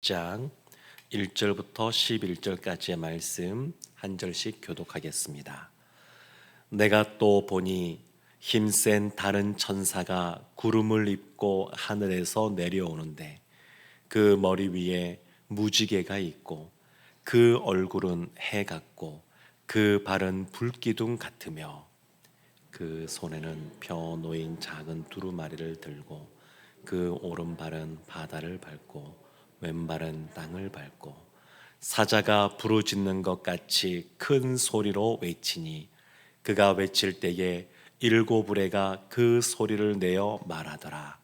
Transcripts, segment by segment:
10장 1절부터 11절까지의 말씀 한 절씩 교독하겠습니다. 내가 또 보니 힘센 다른 천사가 구름을 입고 하늘에서 내려오는데 그 머리 위에 무지개가 있고 그 얼굴은 해 같고 그 발은 불기둥 같으며 그 손에는 펴 놓인 작은 두루마리를 들고 그 오른발은 바다를 밟고 왼발은 땅을 밟고 사자가 부르짖는 것 같이 큰 소리로 외치니 그가 외칠 때에 일곱 우레가 그 소리를 내어 말하더라.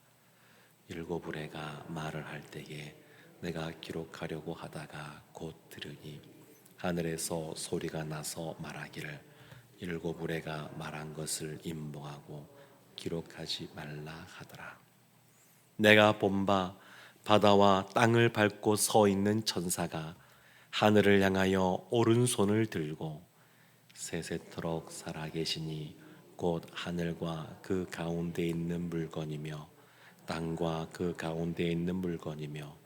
일곱 우레가 말을 할 때에 내가 기록하려고 하다가 곧 들으니 하늘에서 소리가 나서 말하기를 일곱 우레가 말한 것을 임봉하고 기록하지 말라 하더라. 내가 본 바 바다와 땅을 밟고 서 있는 천사가 하늘을 향하여 오른손을 들고 세세토록 살아계시니 곧 하늘과 그 가운데 있는 물건이며 땅과 그 가운데 있는 물건이며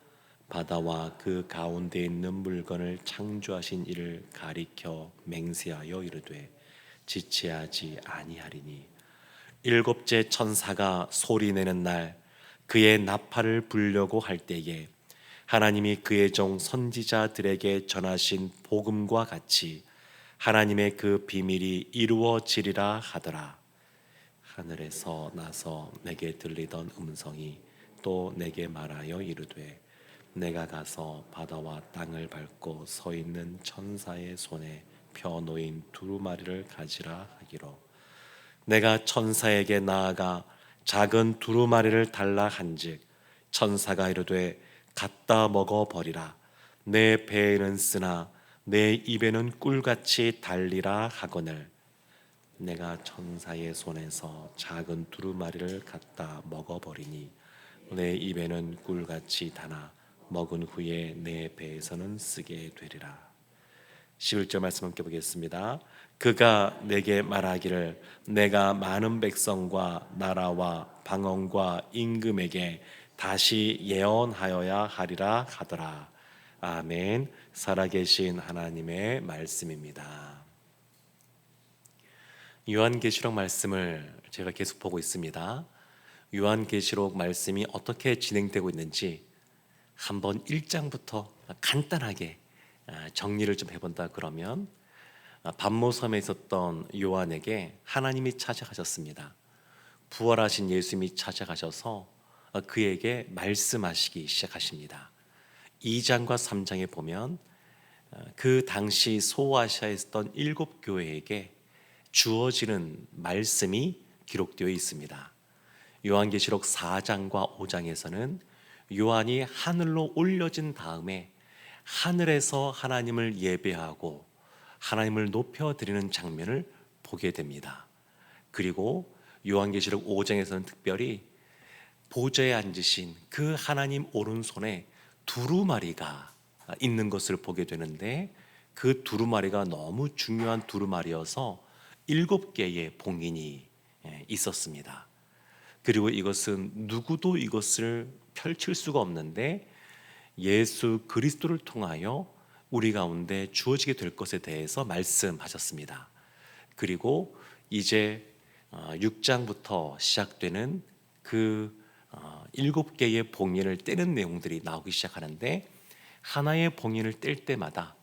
바다와 그 가운데 있는 물건을 창조하신 이를 가리켜 맹세하여 이르되 지체하지 아니하리니 일곱째 천사가 소리내는 날 그의 나팔을 불려고 할 때에 하나님이 그의 종 선지자들에게 전하신 복음과 같이 하나님의 그 비밀이 이루어지리라 하더라. 하늘에서 나서 내게 들리던 음성이 또 내게 말하여 이르되 내가 가서 바다와 땅을 밟고 서 있는 천사의 손에 펴 놓인 두루마리를 가지라 하기로 내가 천사에게 나아가 작은 두루마리를 달라 한즉 천사가 이르되 갖다 먹어 버리라. 내 배에는 쓰나 내 입에는 꿀같이 달리라 하거늘 내가 천사의 손에서 작은 두루마리를 갖다 먹어 버리니 내 입에는 꿀같이 다나 먹은 후에 내 배에서는 쓰게 되리라. 11절 말씀 함께 보겠습니다. 그가 내게 말하기를 내가 많은 백성과 나라와 방언과 임금에게 다시 예언하여야 하리라 하더라. 아멘. 살아계신 하나님의 말씀입니다. 요한계시록 말씀을 제가 계속 보고 있습니다. 요한계시록 말씀이 어떻게 진행되고 있는지 한번 1장부터 간단하게 정리를 좀 해본다 그러면 반모섬에 있었던 요한에게 하나님이 찾아가셨습니다. 부활하신 예수님이 찾아가셔서 그에게 말씀하시기 시작하십니다. 2장과 3장에 보면 그 당시 소아시아에 있었던 7교회에게 주어지는 말씀이 기록되어 있습니다. 요한계시록 4장과 5장에서는 요한이 하늘로 올려진 다음에 하늘에서 하나님을 예배하고 하나님을 높여드리는 장면을 보게 됩니다. 그리고 요한계시록 5장에서는 특별히 보좌에 앉으신 그 하나님 오른손에 두루마리가 있는 것을 보게 되는데 그 두루마리가 너무 중요한 두루마리여서 7개의 봉인이 있었습니다. 그리고 이것은 누구도 이것을 펼칠 수가 없는데 예수 그리스도를 통하여 우리 가운데 주어지게 될 것에 대해서 말씀하셨습니다. 그리고 이제 6장부터 시작되는 그 7개의 봉인을 떼는 내용들이 나오기 시작하는데 하나의 봉인을 뗄 때마다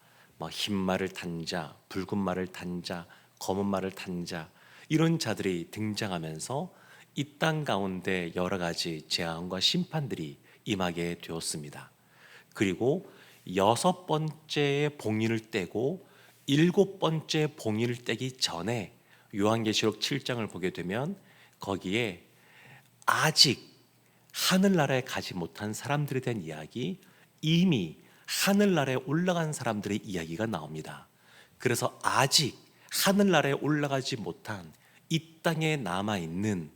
흰 말을 탄 자, 붉은 말을 탄 자, 검은 말을 탄 자 이런 자들이 등장하면서 이 땅 가운데 여러 가지 재앙과 심판들이 임하게 되었습니다. 그리고 6번째의 봉인을 떼고 7번째 봉인을 떼기 전에 요한계시록 7장을 보게 되면 거기에 아직 하늘나라에 가지 못한 사람들에 대한 이야기, 이미 하늘나라에 올라간 사람들의 이야기가 나옵니다. 그래서 아직 하늘나라에 올라가지 못한 이 땅에 남아있는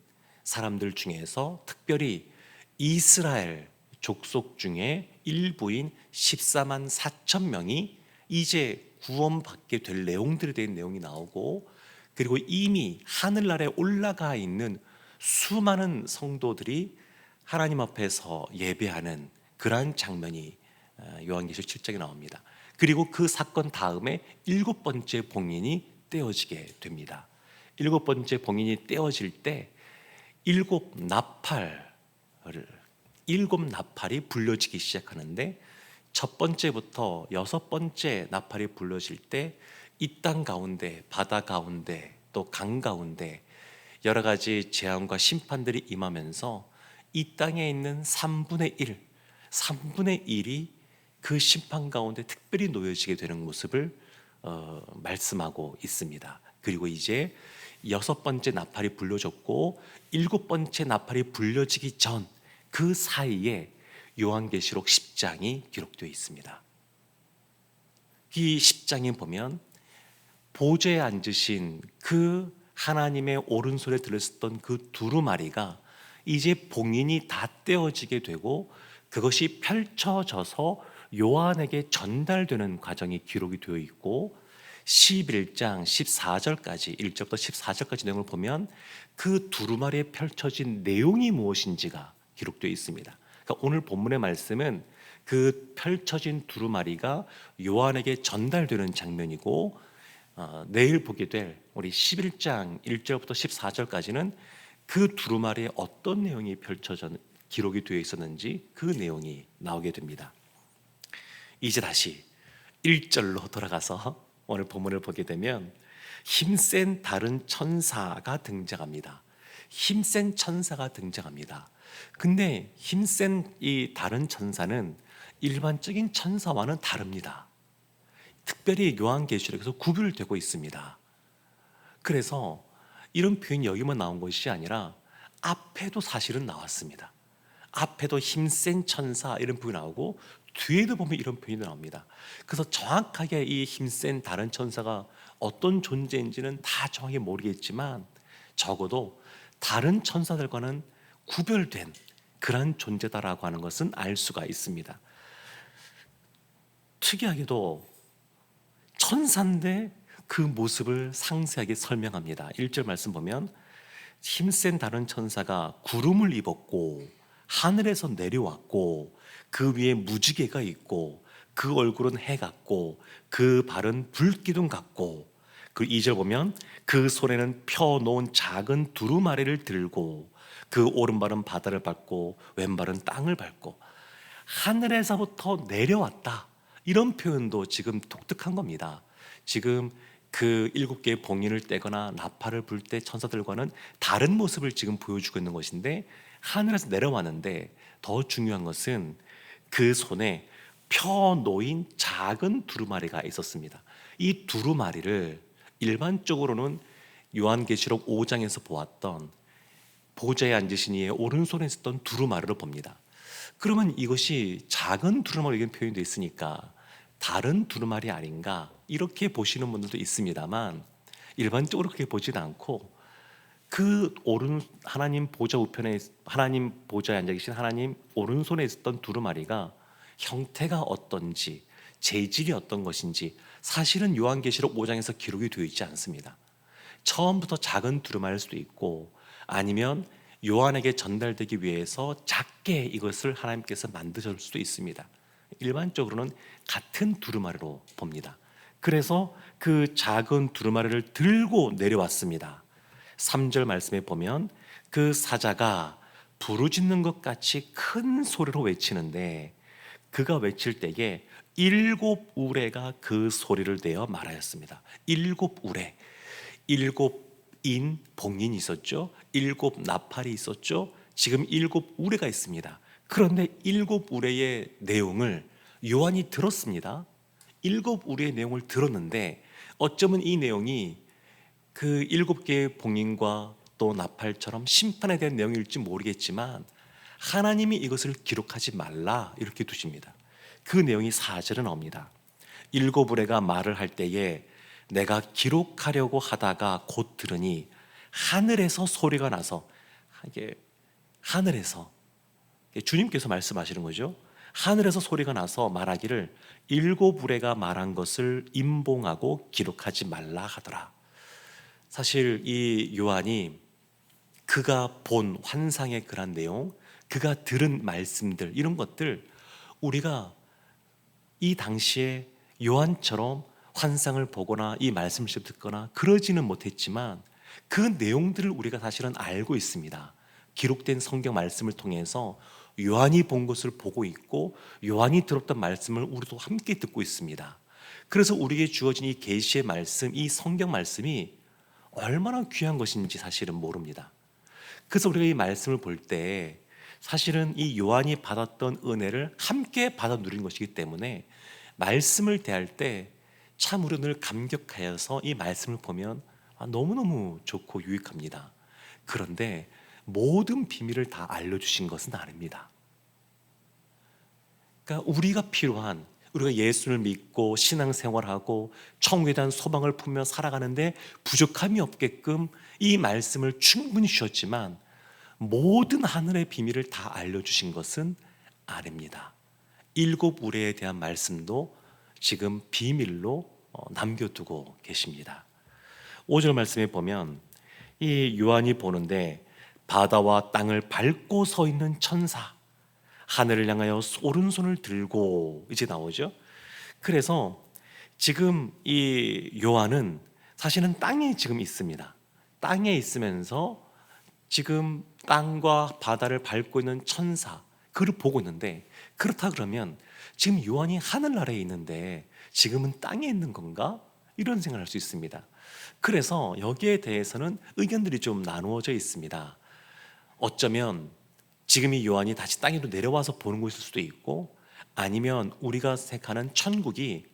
사람들 중에서 특별히 이스라엘 족속 중에 일부인 14만 4천 명이 이제 구원받게 될 내용들에 대한 내용이 나오고 그리고 이미 하늘나라에 올라가 있는 수많은 성도들이 하나님 앞에서 예배하는 그러한 장면이 요한계시록 7장에 나옵니다. 그리고 그 사건 다음에 7번째 봉인이 떼어지게 됩니다. 7번째 봉인이 떼어질 때 일곱 나팔이 불려지기 시작하는데, 첫 번째부터 6번째 나팔이 불려질 때 이 땅 가운데, 바다 가운데, 또 강 가운데 여러 가지 재앙과 심판들이 임하면서 이 땅에 있는 3분의 1이 그 심판 가운데 특별히 놓여지게 되는 모습을 말씀하고 있습니다. 그리고 이제 6번째 나팔이 불려졌고 7번째 나팔이 불려지기 전 그 사이에 요한계시록 10장이 기록되어 있습니다. 이 10장에 보면 보좌에 앉으신 그 하나님의 오른손에 들렸었던 그 두루마리가 이제 봉인이 다 떼어지게 되고 그것이 펼쳐져서 요한에게 전달되는 과정이 기록이 되어 있고, 11장 14절까지 1절부터 14절까지 내용을 보면 그 두루마리에 펼쳐진 내용이 무엇인지가 기록되어 있습니다. 그러니까 오늘 본문의 말씀은 그 펼쳐진 두루마리가 요한에게 전달되는 장면이고, 내일 보게 될 우리 11장 1절부터 14절까지는 그 두루마리에 어떤 내용이 펼쳐져 기록이 되어 있었는지 그 내용이 나오게 됩니다. 이제 다시 1절로 돌아가서 오늘 본문을 보게 되면 힘센 다른 천사가 등장합니다. 힘센 천사가 등장합니다. 근데 힘센 이 다른 천사는 일반적인 천사와는 다릅니다. 특별히 요한계시록에서 구별되고 있습니다. 그래서 이런 표현이 여기만 나온 것이 아니라 앞에도 사실은 나왔습니다. 앞에도 힘센 천사 이런 표현이 나오고 뒤에도 보면 이런 표현이 나옵니다. 그래서 정확하게 이 힘센 다른 천사가 어떤 존재인지는 다 정확히 모르겠지만 적어도 다른 천사들과는 구별된 그런 존재다라고 하는 것은 알 수가 있습니다. 특이하게도 천사인데 그 모습을 상세하게 설명합니다. 1절 말씀 보면 힘센 다른 천사가 구름을 입었고 하늘에서 내려왔고 그 위에 무지개가 있고 그 얼굴은 해 같고 그 발은 불기둥 같고, 그 2절 보면 그 손에는 펴놓은 작은 두루마리를 들고 그 오른발은 바다를 밟고 왼발은 땅을 밟고, 하늘에서부터 내려왔다 이런 표현도 지금 독특한 겁니다. 지금 그 7개의 봉인을 떼거나 나팔을 불 때 천사들과는 다른 모습을 지금 보여주고 있는 것인데, 하늘에서 내려왔는데 더 중요한 것은 그 손에 펴놓인 작은 두루마리가 있었습니다. 이 두루마리를 일반적으로는 요한계시록 5장에서 보았던 보좌에 앉으신 이의 오른손에 있었던 두루마리로 봅니다. 그러면 이것이 작은 두루마리 이런 표현도 있으니까 다른 두루마리 아닌가 이렇게 보시는 분들도 있습니다만, 일반적으로 그렇게 보지는 않고 그 하나님 보좌 우편에, 하나님 보좌에 앉아 계신 하나님 오른손에 있었던 두루마리가 형태가 어떤지, 재질이 어떤 것인지 사실은 요한계시록 5장에서 기록이 되어 있지 않습니다. 처음부터 작은 두루마리일 수도 있고, 아니면 요한에게 전달되기 위해서 작게 이것을 하나님께서 만드실 수도 있습니다. 일반적으로는 같은 두루마리로 봅니다. 그래서 그 작은 두루마리를 들고 내려왔습니다. 3절 말씀에 보면 그 사자가 부르짖는 것 같이 큰 소리로 외치는데, 그가 외칠 때에 7 우레가 그 소리를 내어 말하였습니다. 7 우레, 7인 봉인이 있었죠. 7 나팔이 있었죠. 지금 7 우레가 있습니다. 그런데 7 우레의 내용을 요한이 들었습니다. 7 우레의 내용을 들었는데 어쩌면 이 내용이 그 7개의 봉인과 또 나팔처럼 심판에 대한 내용일지 모르겠지만 하나님이 이것을 기록하지 말라 이렇게 두십니다. 그 내용이 4절에 나옵니다. 7 우레가 말을 할 때에 내가 기록하려고 하다가 곧 들으니 하늘에서 소리가 나서, 이게 하늘에서 주님께서 말씀하시는 거죠. 하늘에서 소리가 나서 말하기를 7 우레가 말한 것을 임봉하고 기록하지 말라 하더라. 사실 이 요한이 그가 본 환상의 그런 내용, 그가 들은 말씀들, 이런 것들 우리가 이 당시에 요한처럼 환상을 보거나 이 말씀을 직접 듣거나 그러지는 못했지만 그 내용들을 우리가 사실은 알고 있습니다. 기록된 성경 말씀을 통해서 요한이 본 것을 보고 있고 요한이 들었던 말씀을 우리도 함께 듣고 있습니다. 그래서 우리에게 주어진 이 계시의 말씀, 이 성경 말씀이 얼마나 귀한 것인지 사실은 모릅니다. 그래서 우리가 이 말씀을 볼 때 사실은 이 요한이 받았던 은혜를 함께 받아 누린 것이기 때문에 말씀을 대할 때 참 우리는 늘 감격하여서 이 말씀을 보면 너무너무 좋고 유익합니다. 그런데 모든 비밀을 다 알려주신 것은 아닙니다. 그러니까 우리가 필요한, 우리가 예수를 믿고 신앙생활하고 천국에 대한 소망을 품며 살아가는데 부족함이 없게끔 이 말씀을 충분히 주셨지만 모든 하늘의 비밀을 다 알려주신 것은 아닙니다. 7 우레에 대한 말씀도 지금 비밀로 남겨두고 계십니다. 5절 말씀에 보면 이 요한이 보는데 바다와 땅을 밟고 서 있는 천사, 하늘을 향하여 오른손을 들고 이제 나오죠. 그래서 지금 이 요한은 사실은 땅에 지금 있습니다. 땅에 있으면서 지금 땅과 바다를 밟고 있는 천사, 그를 보고 있는데, 그렇다 그러면 지금 요한이 하늘나라에 있는데 지금은 땅에 있는 건가? 이런 생각을 할 수 있습니다. 그래서 여기에 대해서는 의견들이 좀 나누어져 있습니다. 어쩌면 지금 이 요한이 다시 땅에로 내려와서 보는 것일 수도 있고, 아니면 우리가 생각하는 천국이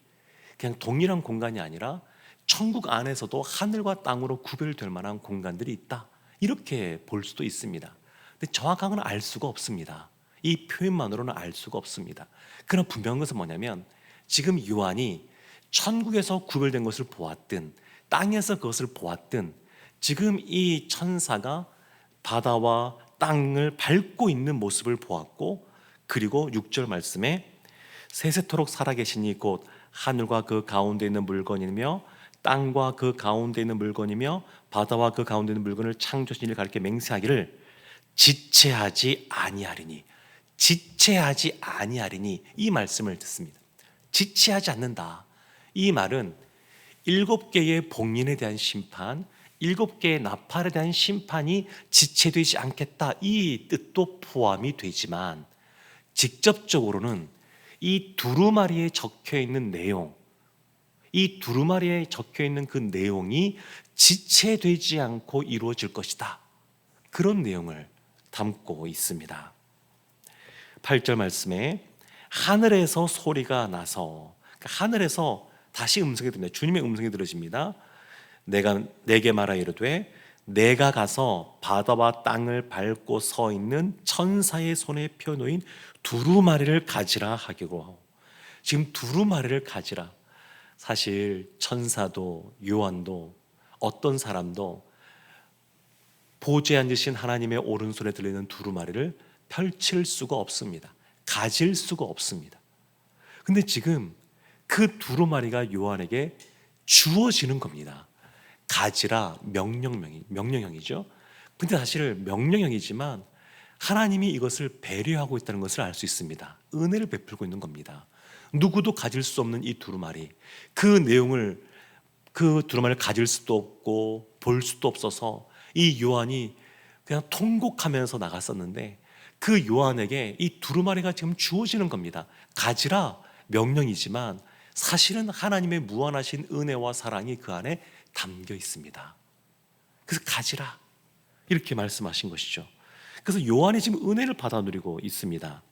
그냥 동일한 공간이 아니라 천국 안에서도 하늘과 땅으로 구별될 만한 공간들이 있다, 이렇게 볼 수도 있습니다. 근데 정확한 건 알 수가 없습니다. 이 표현만으로는 알 수가 없습니다. 그러나 분명한 것은 뭐냐면 지금 요한이 천국에서 구별된 것을 보았든 땅에서 그것을 보았든 지금 이 천사가 바다와 땅을 밟고 있는 모습을 보았고, 그리고 6절 말씀에 세세토록 살아계시니 곧 하늘과 그 가운데 있는 물건이며 땅과 그 가운데 있는 물건이며 바다와 그 가운데 있는 물건을 창조하신 이를 가리켜 맹세하기를 지체하지 아니하리니, 지체하지 아니하리니, 이 말씀을 듣습니다. 지체하지 않는다. 이 말은 7개의 복린에 대한 심판, 7개의 나팔에 대한 심판이 지체되지 않겠다, 이 뜻도 포함이 되지만 직접적으로는 이 두루마리에 적혀 있는 내용, 이 두루마리에 적혀 있는 그 내용이 지체되지 않고 이루어질 것이다, 그런 내용을 담고 있습니다. 8절 말씀에 하늘에서 소리가 나서, 그러니까 하늘에서 다시 음성이 들립니다. 주님의 음성이 들어집니다. 내게 말하 이르되 내가 가서 바다와 땅을 밟고 서 있는 천사의 손에 펴놓인 두루마리를 가지라 하기로. 지금 두루마리를 가지라. 사실 천사도 요한도 어떤 사람도 보좌에 앉으신 하나님의 오른손에 들리는 두루마리를 펼칠 수가 없습니다. 가질 수가 없습니다. 근데 지금 그 두루마리가 요한에게 주어지는 겁니다. 가지라, 명령형이죠. 근데 사실 명령형이지만 하나님이 이것을 배려하고 있다는 것을 알 수 있습니다. 은혜를 베풀고 있는 겁니다. 누구도 가질 수 없는 이 두루마리, 그 내용을, 그 두루마리를 가질 수도 없고 볼 수도 없어서 이 요한이 그냥 통곡하면서 나갔었는데, 그 요한에게 이 두루마리가 지금 주어지는 겁니다. 가지라, 명령이지만 사실은 하나님의 무한하신 은혜와 사랑이 그 안에 담겨 있습니다. 그래서 가지라, 이렇게 말씀하신 것이죠. 그래서 요한이 지금 은혜를 받아 누리고 있습니다.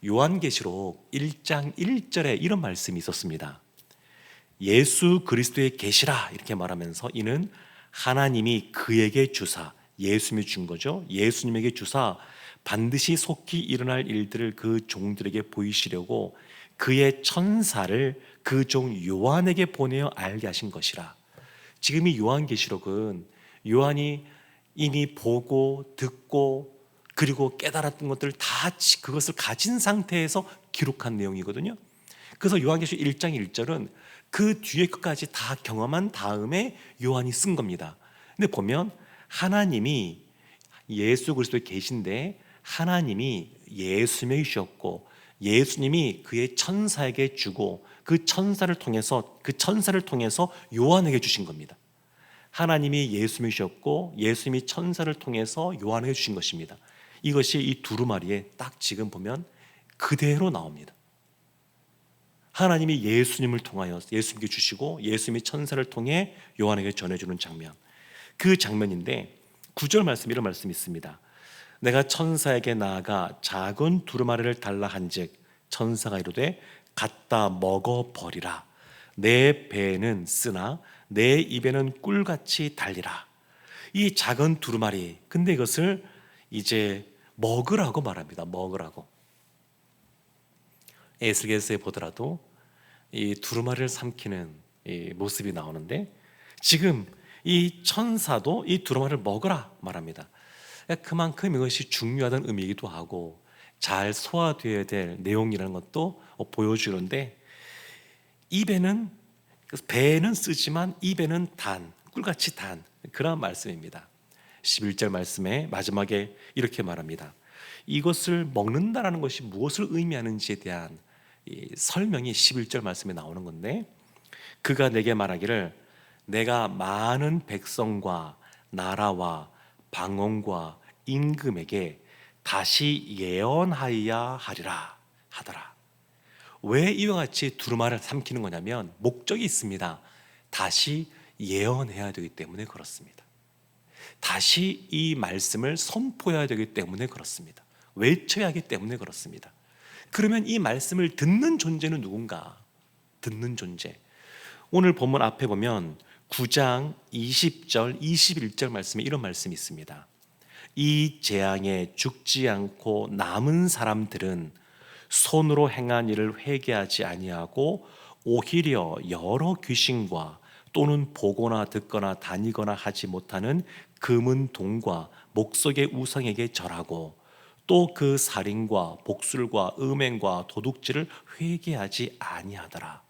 요한계시록 1장 1절에 이런 말씀이 있었습니다. 예수 그리스도의 계시라, 이렇게 말하면서 이는 하나님이 그에게 주사, 예수님이 준 거죠. 예수님에게 주사 반드시 속히 일어날 일들을 그 종들에게 보이시려고 그의 천사를 그 종 요한에게 보내어 알게 하신 것이라. 지금 이 요한계시록은 요한이 이미 보고 듣고 그리고 깨달았던 것들 다 그것을 가진 상태에서 기록한 내용이거든요. 그래서 요한계시록 1장 1절은 그 뒤에 끝까지 다 경험한 다음에 요한이 쓴 겁니다. 근데 보면 하나님이 예수 그리스도에 계신데 하나님이 예수님에게 주셨고 예수님이 그의 천사에게 주고 그 천사를 통해서 요한에게 주신 겁니다. 하나님이 예수님이셨고 예수님이 천사를 통해서 요한에게 주신 것입니다. 이것이 이 두루마리에 딱 지금 보면 그대로 나옵니다. 하나님이 예수님을 통하여 예수님께 주시고 예수님이 천사를 통해 요한에게 전해주는 장면, 그 장면인데 9절 말씀, 이런 말씀이 있습니다. 내가 천사에게 나아가 작은 두루마리를 달라 한즉 천사가 이르되 갖다 먹어버리라. 내 배에는 쓰나 내 입에는 꿀같이 달리라. 이 작은 두루마리, 근데 이것을 이제 먹으라고 말합니다. 먹으라고. 에스겔서에 보더라도 이 두루마리를 삼키는 이 모습이 나오는데, 지금 이 천사도 이 두루마리를 먹으라 말합니다. 그만큼 이것이 중요하다는 의미이기도 하고 잘 소화되어야 될 내용이라는 것도 보여주는데, 배에는 쓰지만 입에는 꿀같이 단, 그런 말씀입니다. 11절 말씀에 마지막에 이렇게 말합니다. 이것을 먹는다라는 것이 무엇을 의미하는지에 대한 이 설명이 11절 말씀에 나오는 건데, 그가 내게 말하기를 내가 많은 백성과 나라와 방언과 임금에게 다시 예언하여야 하리라 하더라. 왜 이와 같이 두루마리를 삼키는 거냐면 목적이 있습니다. 다시 예언해야 되기 때문에 그렇습니다. 다시 이 말씀을 선포해야 되기 때문에 그렇습니다. 외쳐야 하기 때문에 그렇습니다. 그러면 이 말씀을 듣는 존재는 누군가? 듣는 존재. 오늘 본문 앞에 보면 9장 20절 21절 말씀에 이런 말씀이 있습니다. 이 재앙에 죽지 않고 남은 사람들은 손으로 행한 일을 회개하지 아니하고 오히려 여러 귀신과 또는 보거나 듣거나 다니거나 하지 못하는 금은 동과 목석의 우상에게 절하고 또 그 살인과 복술과 음행과 도둑질을 회개하지 아니하더라.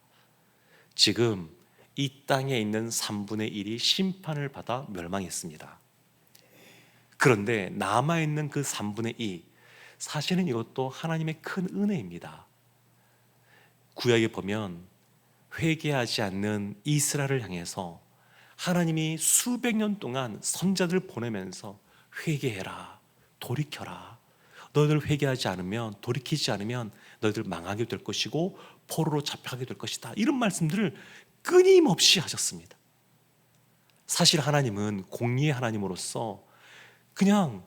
지금 이 땅에 있는 3분의 1이 심판을 받아 멸망했습니다. 그런데 남아있는 그 3분의 2, 사실은 이것도 하나님의 큰 은혜입니다. 구약에 보면 회개하지 않는 이스라엘을 향해서 하나님이 수백 년 동안 선자들을 보내면서 회개해라, 돌이켜라. 너희들 회개하지 않으면, 돌이키지 않으면 너희들 망하게 될 것이고 포로로 잡혀가게 될 것이다. 이런 말씀들을 끊임없이 하셨습니다. 사실 하나님은 공의의 하나님으로서 그냥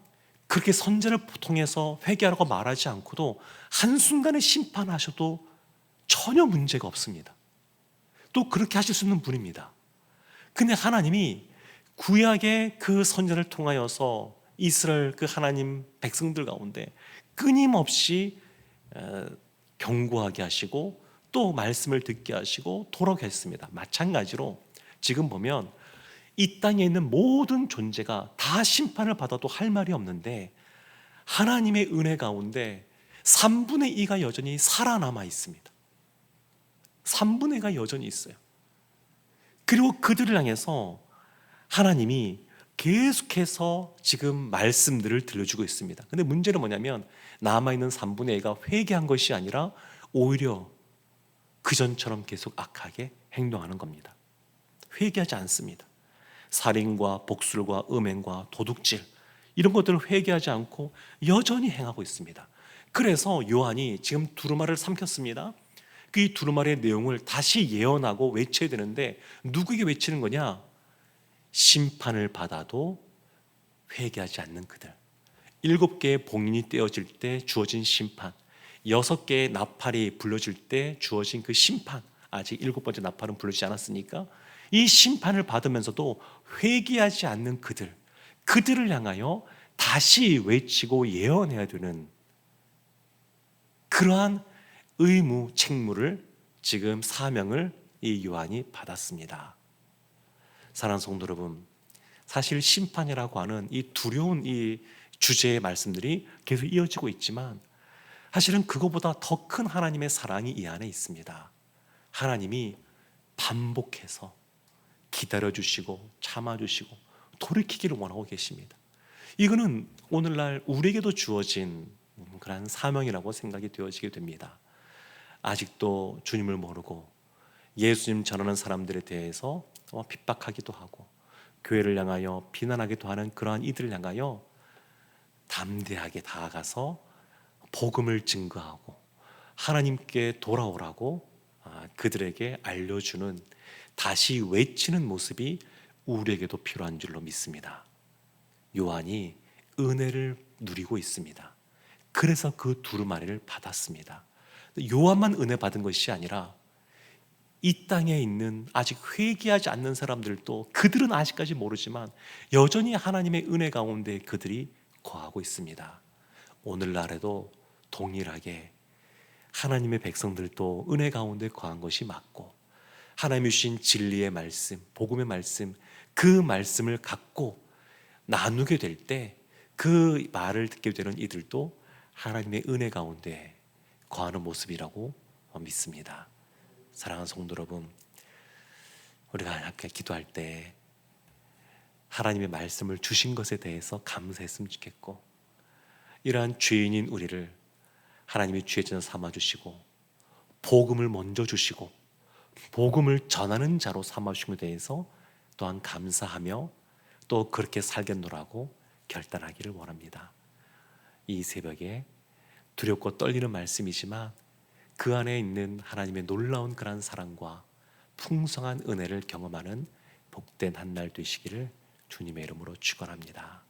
그렇게 선제를 통해서 회개하라고 말하지 않고도 한순간에 심판하셔도 전혀 문제가 없습니다. 또 그렇게 하실 수 있는 분입니다. 근데 하나님이 구약의 그 선제를 통하여서 이스라엘 그 하나님 백성들 가운데 끊임없이 경고하게 하시고 또 말씀을 듣게 하시고 돌아오게 했습니다. 마찬가지로 지금 보면 이 땅에 있는 모든 존재가 다 심판을 받아도 할 말이 없는데 하나님의 은혜 가운데 3분의 2가 여전히 살아남아 있습니다. 3분의 2가 여전히 있어요. 그리고 그들을 향해서 하나님이 계속해서 지금 말씀들을 들려주고 있습니다. 근데 문제는 뭐냐면 남아있는 3분의 2가 회개한 것이 아니라 오히려 그전처럼 계속 악하게 행동하는 겁니다. 회개하지 않습니다. 살인과 복술과 음행과 도둑질, 이런 것들을 회개하지 않고 여전히 행하고 있습니다. 그래서 요한이 지금 두루마리를 삼켰습니다. 그 두루마리의 내용을 다시 예언하고 외쳐야 되는데 누구에게 외치는 거냐? 심판을 받아도 회개하지 않는 그들, 7개의 봉인이 떼어질 때 주어진 심판, 6개의 나팔이 불려질 때 주어진 그 심판, 아직 7번째 나팔은 불려지지 않았으니까 이 심판을 받으면서도 회개하지 않는 그들을 향하여 다시 외치고 예언해야 되는 그러한 의무, 책무를, 지금 사명을 이 요한이 받았습니다. 사랑하는 성도 여러분, 사실 심판이라고 하는 이 두려운 이 주제의 말씀들이 계속 이어지고 있지만 사실은 그거보다 더 큰 하나님의 사랑이 이 안에 있습니다. 하나님이 반복해서 기다려주시고 참아주시고 돌이키기를 원하고 계십니다. 이거는 오늘날 우리에게도 주어진 그런 사명이라고 생각이 되어지게 됩니다. 아직도 주님을 모르고 예수님 전하는 사람들에 대해서 핍박하기도 하고 교회를 향하여 비난하기도 하는 그러한 이들을 향하여 담대하게 다가가서 복음을 증거하고 하나님께 돌아오라고 그들에게 알려주는, 다시 외치는 모습이 우리에게도 필요한 줄로 믿습니다. 요한이 은혜를 누리고 있습니다. 그래서 그 두루마리를 받았습니다. 요한만 은혜 받은 것이 아니라 이 땅에 있는 아직 회개하지 않는 사람들도, 그들은 아직까지 모르지만 여전히 하나님의 은혜 가운데 그들이 거하고 있습니다. 오늘날에도 동일하게 하나님의 백성들도 은혜 가운데 거한 것이 맞고, 하나님이 주신 진리의 말씀, 복음의 말씀, 그 말씀을 갖고 나누게 될 때 그 말을 듣게 되는 이들도 하나님의 은혜 가운데 거하는 모습이라고 믿습니다. 사랑하는 성도 여러분, 우리가 이렇게 기도할 때 하나님의 말씀을 주신 것에 대해서 감사했으면 좋겠고, 이러한 죄인인 우리를 하나님이 주의 자녀 삼아주시고 복음을 먼저 주시고 복음을 전하는 자로 삼아주신 것에 대해서 또한 감사하며 또 그렇게 살겠노라고 결단하기를 원합니다. 이 새벽에 두렵고 떨리는 말씀이지만 그 안에 있는 하나님의 놀라운 그런 사랑과 풍성한 은혜를 경험하는 복된 한 날 되시기를 주님의 이름으로 축원합니다.